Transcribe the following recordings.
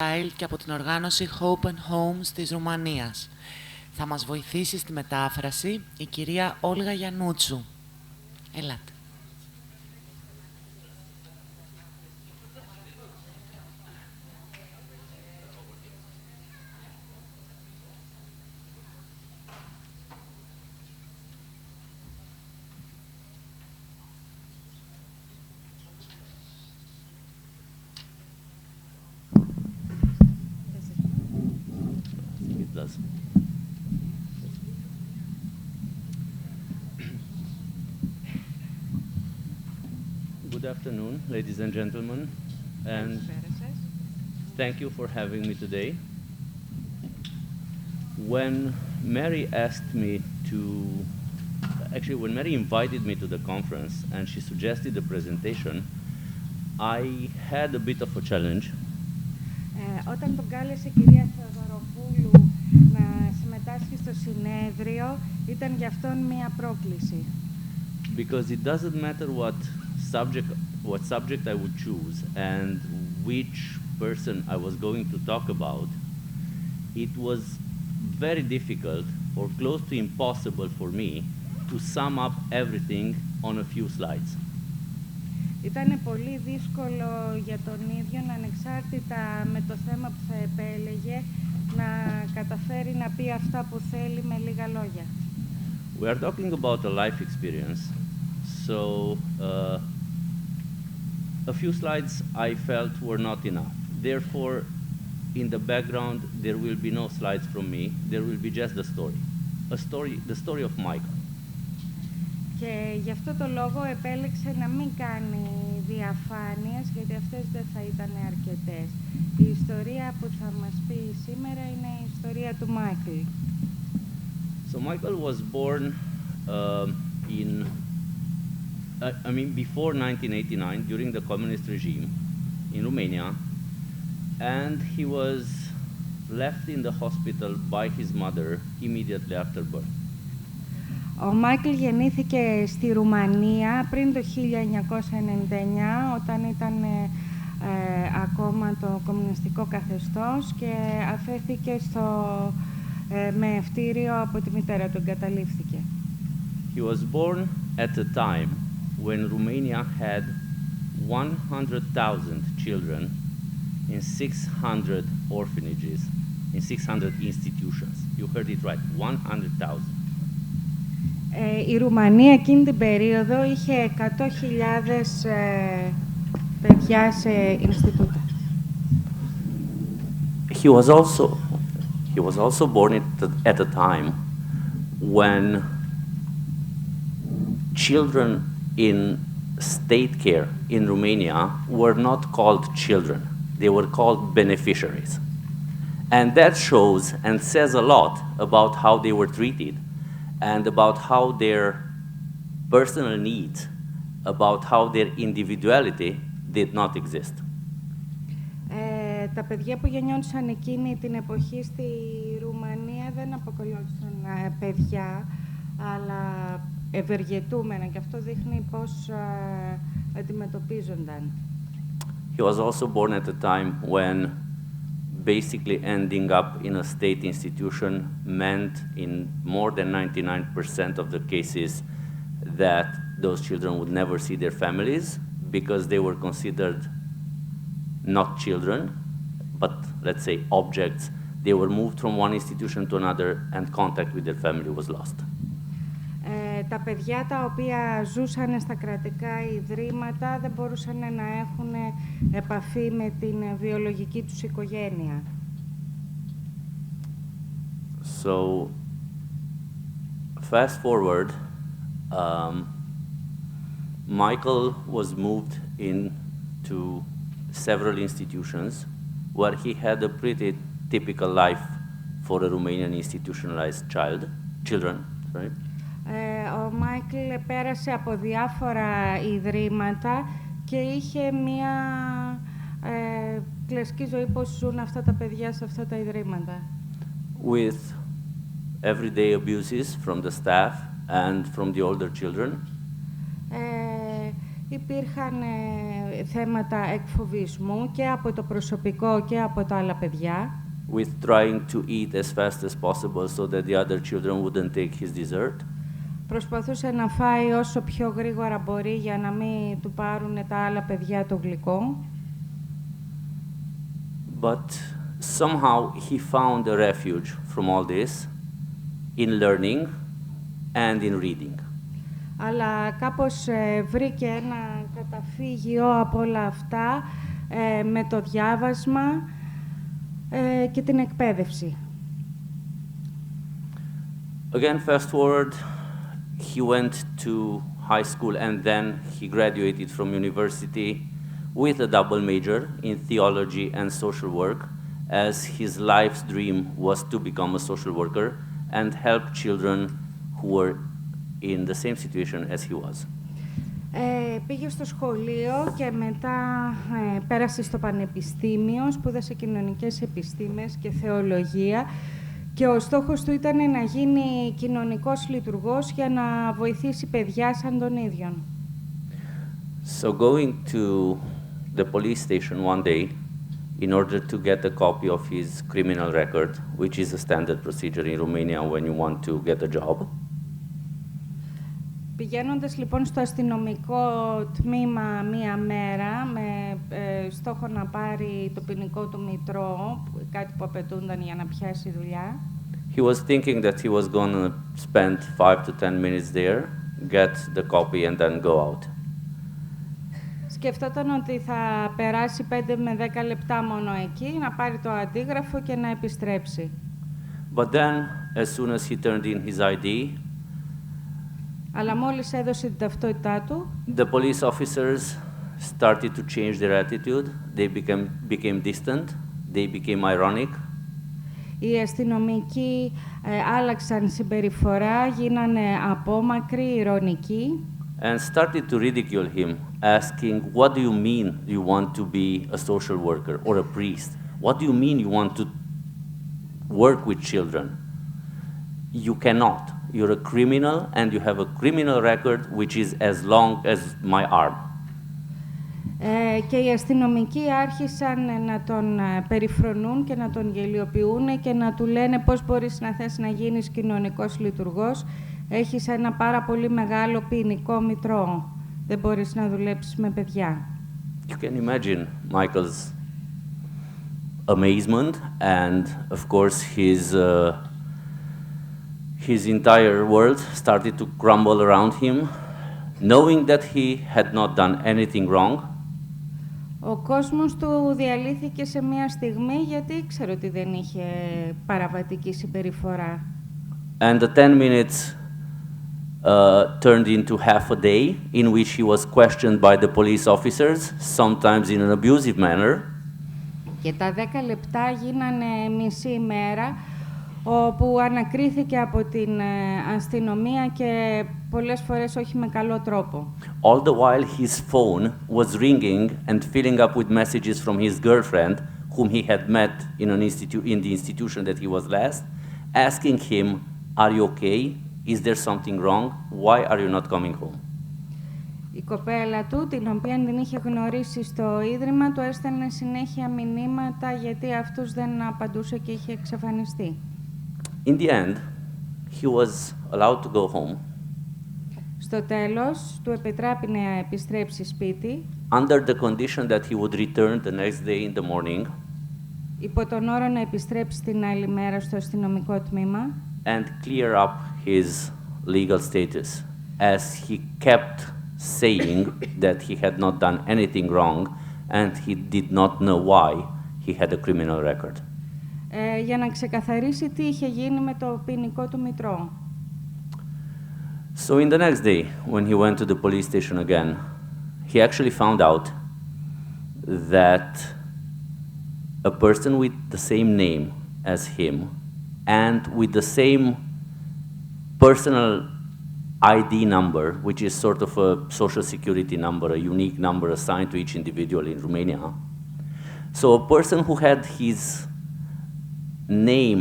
Eurochild και από την οργάνωση Hope and Homes της Ρουμανίας. Θα μας βοηθήσει στη μετάφραση η κυρία Όλγα Γιαννούτσου. Ελάτε. Good afternoon, ladies and gentlemen, and thank you for having me today. When Mary asked me to, actually when Mary invited me to the conference and she suggested a presentation, I had a bit of a challenge. Όταν τον κάλεσε η κυρία Θεοδωροπούλου να συμμετάσχει στο συνέδριο, ήταν για αυτόν μία πρόκληση. Because it doesn't matter what subject I would choose and which person I was going to talk about, it was very difficult or close to impossible for me to sum up everything on a few slides. Ήταν πολύ δύσκολο για τον ίδιο, ανεξάρτητα με το θέμα που θα επέλεγε, να καταφέρει να πει αυτά που θέλει με λίγα λόγια. We are talking about a life experience, so a few slides I felt were not enough. Therefore, in the background, there will be no slides from me. There will be just the story of Michael. Και γι' αυτό το λόγο επέλεξε να μην κάνει διαφάνειες, γιατί αυτές δεν θα ήταν αρκετές. Η ιστορία που θα μας πει σήμερα είναι η ιστορία του Michael. So Michael was born before 1989, during the communist regime in Romania, and he was left in the hospital by his mother immediately after birth. Ο Μάικλ γεννήθηκε στη Ρουμανία πριν το 1999, όταν ήταν ακόμα το κομμουνιστικό καθεστώς, και αφέθηκε με ευτήριο από τη μητέρα του, εγκαταλείφθηκε. He was born at a time when Romania had 100,000 children in 600 orphanages, in 600 institutions. You heard it right, 100,000. Η Ρουμανία εκείνη την περίοδο είχε 100.000 παιδιά σε Ινστιτούτα. He was also born at a time when children in state care in Romania were not called children. They were called beneficiaries. And that shows and says a lot about how they were treated and about how their personal needs, about how their individuality did not exist. Τα παιδιά που γεννιόντουσαν εκείνη την εποχή στη Ρουμανία δεν αποκαλούνταν παιδιά, αλλά ευεργετούμενα, και αυτό δείχνει πώς αντιμετωπίζονταν. He was also born at a time when basically ending up in a state institution meant in more than 99% of the cases that those children would never see their families because they were considered not children, but let's say objects. They were moved from one institution to another and contact with their family was lost. Τα παιδιά τα οποία ζούσαν στα κρατικά ιδρύματα δεν μπορούσαν να έχουν επαφή με την βιολογική τους οικογένεια. So, fast forward, Michael was moved into several institutions where he had a pretty typical life for a Romanian institutionalized children, right? Ο Μάικλ πέρασε από διάφορα ιδρύματα και είχε μία κλασική ζωή, πώς ζουν αυτά τα παιδιά σε αυτά τα ιδρύματα. With everyday abuses from the staff and from the older children. Υπήρχαν θέματα εκφοβισμού και από το προσωπικό και από τα άλλα παιδιά. With trying to eat as fast as possible so that the other children wouldn't take his dessert. Προσπαθούσε να φάει όσο πιο γρήγορα μπορεί για να μην του πάρουν τα άλλα παιδιά το γλυκό. But somehow he found a refuge from all this in learning and in reading. Αλλά κάπως βρήκε ένα καταφύγιο από όλα αυτά με το διάβασμα και την εκπαίδευση. Again, fast forward, he went to high school and then he graduated from university with a double major in theology and social work, as his life's dream was to become a social worker and help children who were in the same situation as he was. Πήγε στο σχολείο και μετά πέρασε στο πανεπιστήμιο, σπούδασε κοινωνικές επιστήμες και θεολογία και ο στόχος του ήταν να γίνει κοινωνικός λειτουργός για να βοηθήσει παιδιά σαν τον ίδιον. So going to the police station one day in order to get a copy of his criminal record, which is a standard procedure in Romania when you want to get a job. Πηγαίνοντας λοιπόν στο αστυνομικό τμήμα μία μέρα με στόχο να πάρει το ποινικό του μητρό, κάτι που απαιτούνταν για να πιάσει δουλειά. He was thinking that he was going to spend 5 to 10 minutes there, get the copy and then go out. Σκεφτόταν ότι θα περάσει 5 με 10 λεπτά μόνο εκεί, να πάρει το αντίγραφο και να επιστρέψει. But then, as soon as he turned in his ID, αλλά μόλις έδωσε την ταυτότητά του, the police officers started to change their attitude. They became distant. They became ironic. Οι αστυνομικοί άλλαξαν συμπεριφορά, γίνανε απόμακροι, ειρωνικοί. And started to ridicule him, asking, "What do you mean you want to be a social worker or a priest? What do you mean you want to work with children? You cannot. You're a criminal and you have a criminal record which is as long as my arm." Και οι αστυνομικοί άρχισαν να τον περιφρονούν και να τον γελιοποιούν και να του λένε πώς μπορείς να θες να γίνεις κοινωνικός λειτουργός. Έχεις ένα πάρα πολύ μεγάλο ποινικό μητρό. Δεν μπορείς να δουλέψεις με παιδιά. You can imagine Michael's amazement and, of course, his entire world started to crumble around him, knowing that he had not done anything wrong. Ο κόσμος του διαλύθηκε σε μια στιγμή γιατί ήξερε ότι δεν είχε παραβατική συμπεριφορά. And the 10 minutes turned into half a day in which he was questioned by the police officers, sometimes in an abusive manner. Και τα 10 λεπτά γίνανε μισή ημέρα, όπου ανακρίθηκε από την αστυνομία και πολλές φορές όχι με καλό τρόπο. All the while his phone was ringing and filling up with messages from his girlfriend, whom he had met in the institution that he was last, asking him, "Are you okay? Is there something wrong? Why are you not coming home?" Η κοπέλα του, την οποία την είχε γνωρίσει στο ίδρυμα, του έστελνε συνέχεια μηνύματα γιατί αυτούς δεν απαντούσε και είχε εξαφανιστεί. In the end, he was allowed to go home. Στο τέλος, του επιτράπη να επιστρέψει σπίτι. Under the condition that he would return the next day in the morning. Υπό τον όρο να επιστρέψει την άλλη μέρα στο αστυνομικό τμήμα. And clear up his legal status, as he kept saying that he had not done anything wrong and he did not know why he had a criminal record. Για να ξεκαθαρίσει τι είχε γίνει με το ποινικό του μητρό. So in the next day, when he went to the police station again, he actually found out that a person with the same name as him and with the same personal ID number, which is sort of a social security number, a unique number assigned to each individual in Romania. So a person who had his name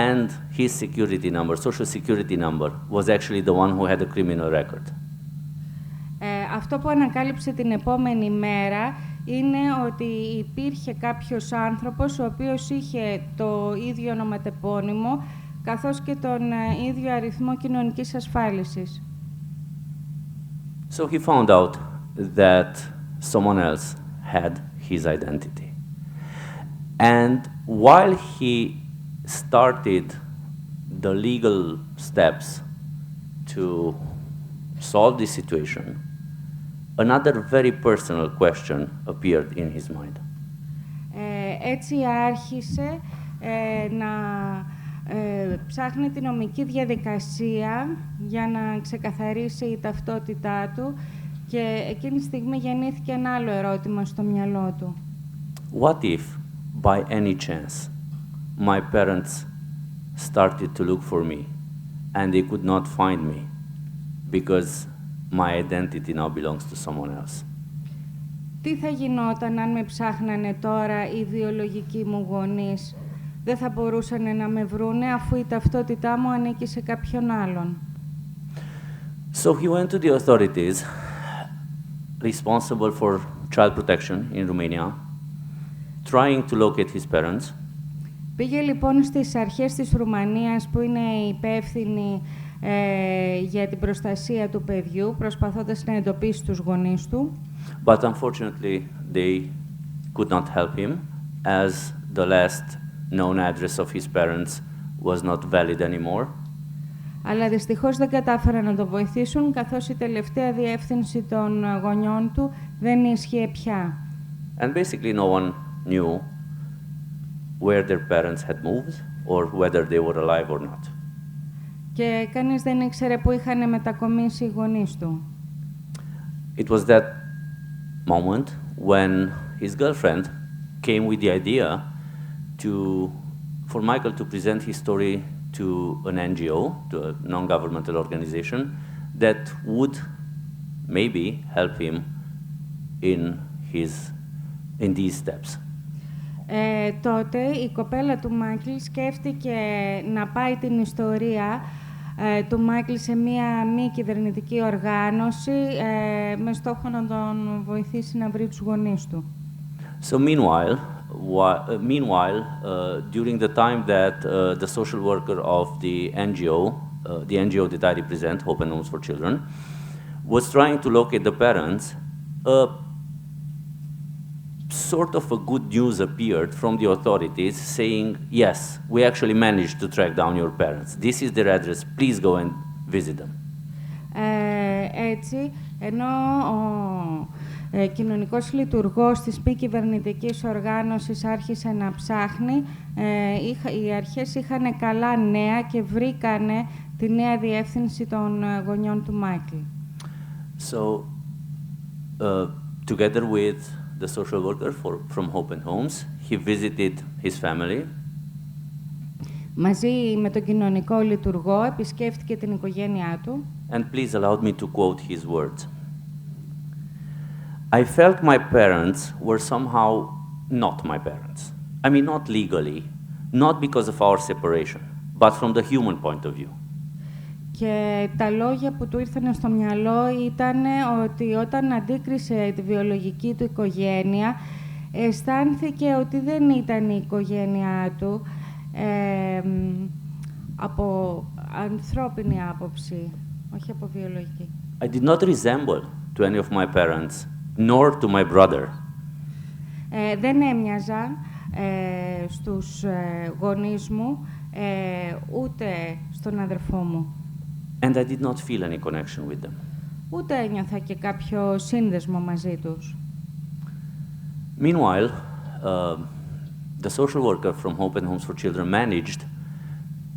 and his security number, social security number, was actually the one who had a criminal record. αυτό που ανακάλυψε την επόμενη μέρα είναι ότι υπήρχε κάποιος άνθρωπος ο οποίος είχε το ίδιο ονοματεπώνυμο καθώς και τον ίδιο αριθμό κοινωνικής ασφάλισης. So he found out that someone else had his identity. And while he started the legal steps to solve this situation, another very personal question appeared in his mind. Έτσι άρχισε να ψάχνει τη νομική διαδικασία για να ξεκαθαρίσει η ταυτότητά του και εκείνη τη στιγμή γεννήθηκε ένα άλλο ερώτημα στο μυαλό του. What if, by any chance, my parents started to look for me and they could not find me because my identity now belongs to someone else? Τι θα γινόταν αν με ψάχνανε τώρα οι βιολογικοί μου γονείς? Δεν θα μπορούσαν να με βρούνε αφού η ταυτότητά μου ανήκει σε κάποιον άλλον. So he went to the authorities responsible for child protection in Romania, trying to locate his parents. Πήγε λοιπόν στις αρχές της Ρουμανίας που είναι υπεύθυνοι για την προστασία του παιδιού, προσπαθώντας να εντοπίσει τους γονείς του. But unfortunately, they could not help him, as the last known address of his parents was not valid anymore. Αλλά δυστυχώς δεν κατάφεραν να το βοηθήσουν, καθώς η τελευταία διεύθυνση των γονιών του δεν ίσχυε πια. And basically no one knew where their parents had moved or whether they were alive or not. Και κανείς δεν ήξερε πού είχαν μετακομίσει οι γονείς του. It was that moment when his girlfriend came with the idea for Michael to present his story to an NGO, to a non-governmental organization, that would maybe help him in these steps. Τότε η κοπέλα του Μάικλ σκέφτηκε να πάει την ιστορία του Μάικλ σε μία μη κυβερνητική οργάνωση με στόχο να τον βοηθήσει να βρει τους γονείς του. So meanwhile, during the time that the social worker of the NGO that I represent, Open Homes for Children, was trying to locate the parents, sort of a good news appeared from the authorities saying, yes, we actually managed to track down your parents. This is their address. Please go and visit them. Έτσι, ενώ ο κοινωνικός λειτουργός της μη κυβερνητικής οργάνωσης άρχισε να ψάχνει, οι αρχές είχαν καλά νέα και βρήκανε τη νέα διεύθυνση των γονιών του Μάικλ. So, together with the social worker from Open Homes, he visited his family. Μαζί με τον κοινωνικό λειτουργό επισκέφτηκε την οικογένειά του. And please allow me to quote his words. I felt my parents were somehow not my parents. I mean, not legally, not because of our separation, but from the human point of view. Και τα λόγια που του ήρθαν στο μυαλό ήταν ότι όταν αντίκρισε τη βιολογική του οικογένεια, αισθάνθηκε ότι δεν ήταν η οικογένειά του από ανθρώπινη άποψη, όχι από βιολογική. I did not resemble to any of my parents, nor to my brother. Δεν έμοιαζα στους γονείς μου, ούτε στον αδερφό μου. And I did not feel any connection with them. Ούτε ένιωθα και κάποιο σύνδεσμο μαζί τους. Meanwhile, the social worker from Open Homes for Children managed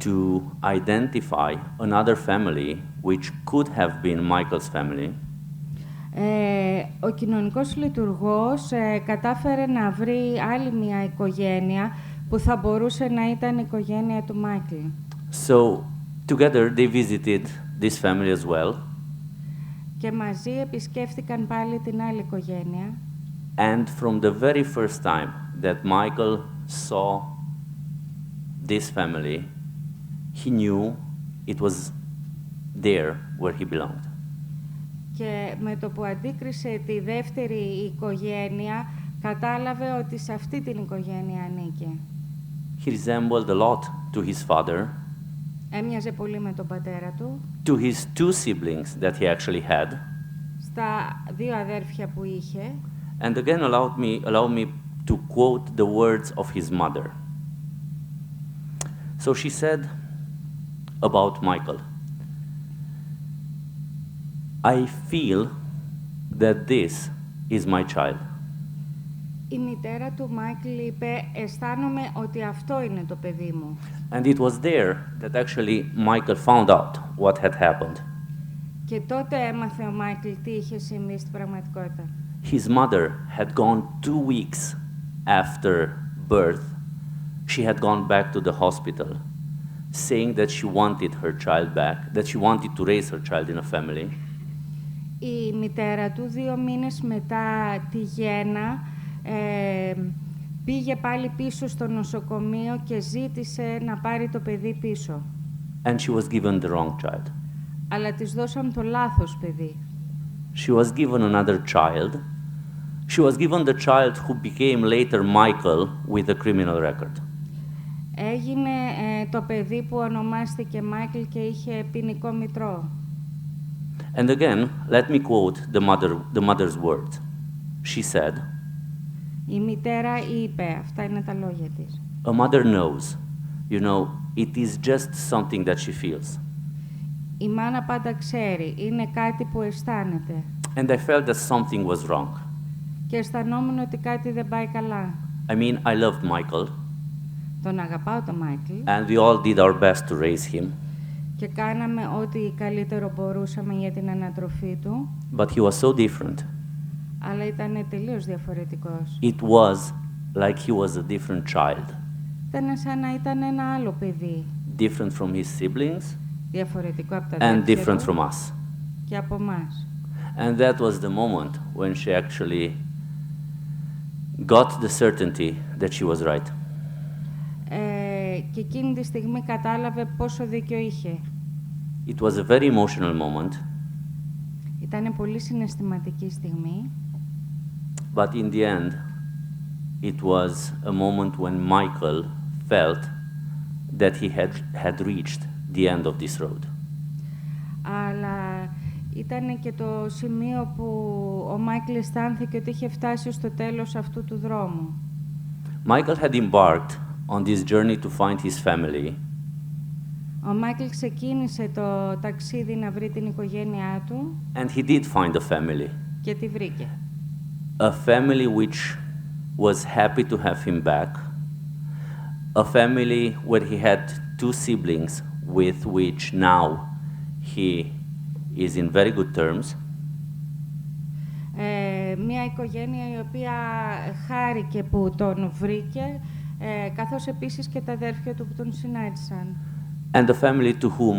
to identify another family which could have been Michael's family. Ο κοινωνικός λειτουργός κατάφερε να βρει άλλη μια οικογένεια που θα μπορούσε να ήταν η οικογένεια του Μάικλ. So, together they visited this family as well. Και μαζί επισκέφτηκαν πάλι την άλλη οικογένεια. And from the very first time that Michael saw this family, he knew it was there where he belonged. Και με το που αντίκρισε τη δεύτερη οικογένεια, κατάλαβε ότι σε αυτή την οικογένεια ανήκε. He resembled a lot to his father, Έμοιαζε πολύ με τον πατέρα του, to his two siblings that he actually had. στα δύο αδέρφια που είχε. And again, allow me to quote the words of his mother. So she said about Michael, I feel that this is my child. Η μητέρα του Μάικλ είπε, αισθάνομαι ότι αυτό είναι το παιδί μου. And it was there that actually Michael found out what had happened. Και τότε έμαθε ο Μάικλ τι είχε συμβεί στην πραγματικότητα. His mother had gone 2 weeks after birth. She had gone back to the hospital, saying that she wanted her child back, that she wanted to raise her child in a family. Η μητέρα του 2 μήνες μετά τη γέννα πήγε πάλι πίσω στο νοσοκομείο και ζήτησε να πάρει το παιδί πίσω. And she was given the wrong child. Αλλά της δώσαν το λάθος παιδί. She was given another child. She was given the child who became later Michael with a criminal record. Έγινε το παιδί που ονομάστηκε Μάικλ και είχε ποινικό μητρό. And again, let me quote the mother's words. She said, Η μητέρα είπε, αυτά είναι τα λόγια της. a mother knows, you know, it is just something that she feels. Η μάνα πάντα ξέρει, είναι κάτι που αισθάνεται. And I felt that something was wrong. Και αισθανόμουν ότι κάτι δεν πάει καλά. I mean, I loved Michael, Τον αγαπάω τον Μάικλ and we all did our best to raise him, και κάναμε ό,τι καλύτερο μπορούσαμε για την ανατροφή του, but he was so different. αλλά ήταν τελείως διαφορετικός. It was like he was a different child, Ήταν σαν να ήταν ένα άλλο παιδί, different from his siblings διαφορετικό από τα and αδέρφια different του from us. και από εμάς. And that was the moment when she actually got the certainty that she was right. Και εκείνη τη στιγμή κατάλαβε πόσο δίκιο είχε. It was a very emotional moment, Ήταν πολύ συναισθηματική στιγμή, but in the end, it was a moment when Michael felt that he had reached the end of this road. αλλά ήταν και το σημείο που ο Μάικλ αισθάνθηκε ότι είχε φτάσει στο τέλος αυτού του δρόμου. Michael had embarked on this journey to find his family, Ο Μάικλ ξεκίνησε το ταξίδι να βρει την οικογένειά του and he did find a family. και τη βρήκε. A family which was happy to have him back. A family where he had 2 siblings with which now he is in very good terms. Μια οικογένεια η οποία χάρηκε που τον βρήκε, καθώς επίσης και τα αδέρφια του που τον συνάντησαν. And a family to whom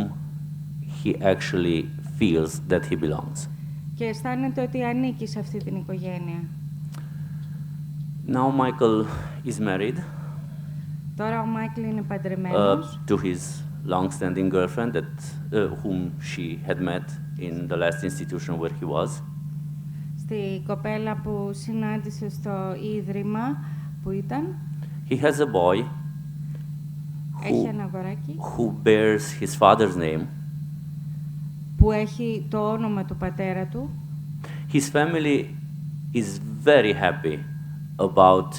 he actually feels that he belongs. Και αισθάνεται ότι ανήκει σε αυτή την οικογένεια. Now Michael is married Τώρα ο Μάικλ είναι παντρεμένος to his long-standing girlfriend whom she had met in the last institution where he was. στη κοπέλα που συνάντησε στο ίδρυμα που ήταν. He has a boy Έχει ένα αγοράκι who bears his father's name. που έχει το όνομα του πατέρα του. His family is very happy about,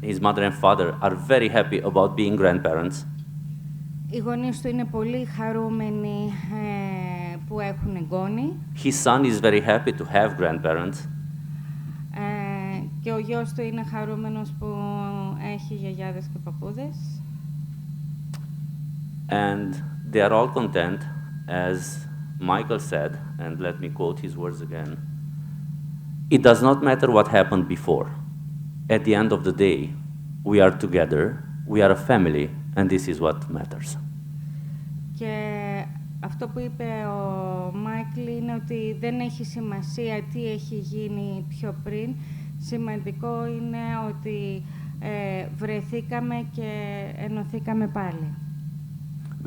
his mother and father are very happy about being grandparents. Οι γονείς του είναι πολύ χαρούμενοι που έχουν εγγόνι. His son is very happy to have grandparents. Και ο γιος του είναι χαρούμενος που έχει γιαγιάδες και παππούδες. And they are all content, as Michael said, and let me quote his words again, "It does not matter what happened before. At the end of the day, we are together, we are a family, and this is what matters." Και αυτό που είπε ο Μάικλ είναι ότι δεν έχει σημασία τι έχει γίνει πιο πριν. Σημαντικό είναι ότι βρεθήκαμε και ενωθήκαμε πάλι.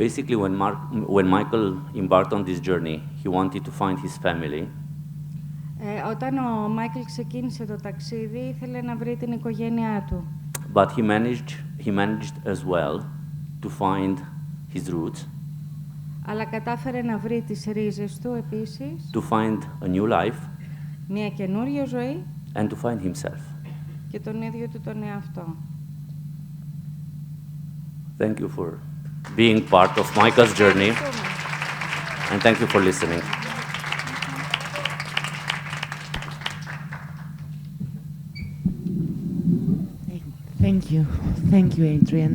Basically, when Michael embarked on this journey, he wanted to find his family. Όταν ο Μάικλ ξεκίνησε το ταξίδι, ήθελε να βρει την οικογένειά του. But he managed as well to find his roots. Αλλά κατάφερε να βρει τις ρίζες του επίσης. To find a new life. Μια καινούργια ζωή. And to find himself. Και τον ίδιο του τον εαυτό. Thank you for being part of Michael's journey. And thank you for listening. Thank you. Thank you, Adrian.